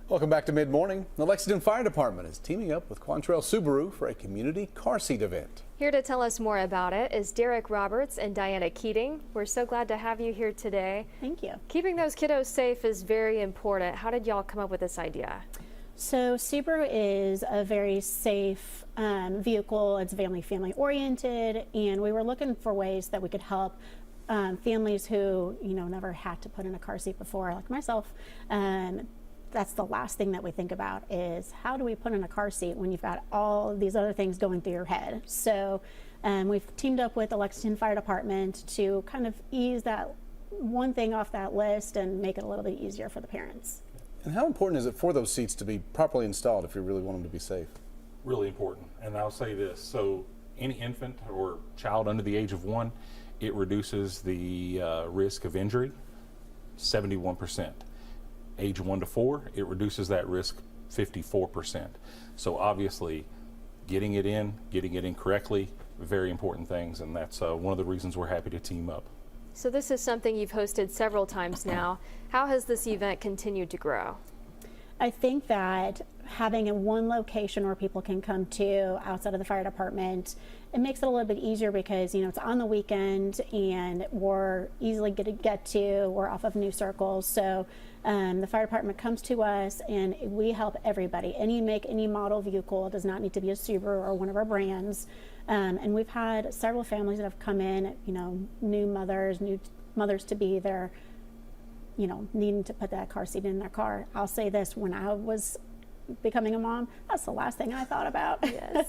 Welcome back to Mid Morning. The Lexington Fire Department is teaming up with Quantrell Subaru for a community car seat event. Here to tell us more about it is Derek Roberts and Diana Keating. We're so glad to have you here today. Thank you. Keeping those kiddos safe is very important. How did y'all come up with this idea? So Subaru is a very safe vehicle. It's family oriented, and we were looking for ways that we could help families who never had to put in a car seat before, like myself. That's the last thing that we think about is how do we put in a car seat when you've got all these other things going through your head. So we've teamed up with the Lexington Fire Department to kind of ease that one thing off that list and make it a little bit easier for the parents. And how important is it for those seats to be properly installed if you really want them to be safe? Really important. And I'll say this, so any infant or child under the age of 1, it reduces the risk of injury 71%. Age 1 to 4, it reduces that risk 54%. So obviously, getting it in correctly, very important things, and that's one of the reasons we're happy to team up. So this is something you've hosted several times now. How has this event continued to grow? I think that having in one location where people can come to outside of the fire department, it makes it a little bit easier because it's on the weekend and we're easily get to. We're off of New Circle, so the fire department comes to us and we help everybody. Any make, any model vehicle. It does not need to be a Subaru or one of our brands. And we've had several families that have come in, new mothers to be there, needing to put that car seat in their car. I'll say this, when I was becoming a mom, that's the last thing I thought about. Yes.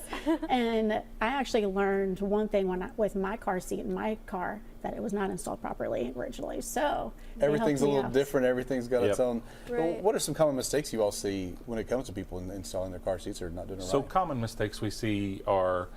And I actually learned one thing with my car seat in my car, that it was not installed properly originally. So everything's a little different. Everything's got its own. Right. Well, what are some common mistakes you all see when it comes to people installing their car seats or not doing it right? So common mistakes we see are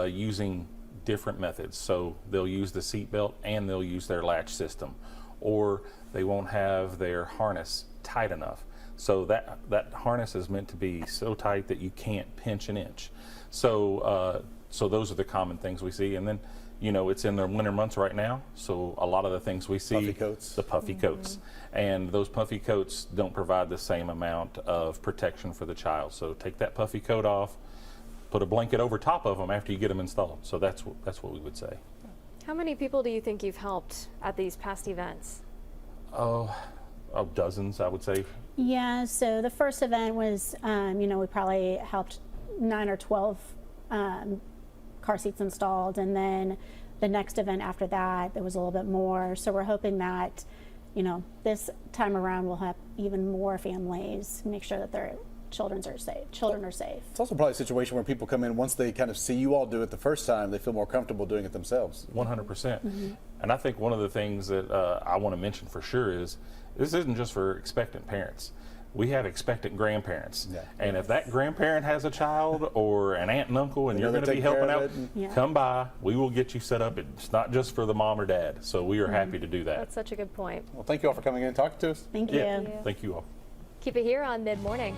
using different methods. So they'll use the seat belt and they'll use their latch system, or they won't have their harness tight enough. So that harness is meant to be so tight that you can't pinch an inch. So so those are the common things we see. And then it's in the winter months right now, so a lot of the things we see, puffy coats. The puffy coats, and those puffy coats don't provide the same amount of protection for the child. So take that puffy coat off, put a blanket over top of them after you get them installed. So that's what we would say. How many people do you think you've helped at these past events? Dozens, I would say. Yeah, so the first event was, we probably helped 9 or 12 car seats installed, and then the next event after that, there was a little bit more. So we're hoping that, this time around we'll have even more families make sure that their children are safe. It's also probably a situation where people come in, once they kind of see you all do it the first time, they feel more comfortable doing it themselves. 100%. And I think one of the things that I want to mention for sure is this isn't just for expectant parents. We have expectant grandparents. Yeah. And if that grandparent has a child or an aunt and uncle and you're going to be helping out, come by. We will get you set up. It's not just for the mom or dad. So we are happy to do that. That's such a good point. Well, thank you all for coming in and talking to us. Thank you. Thank you all. Keep it here on Mid Morning.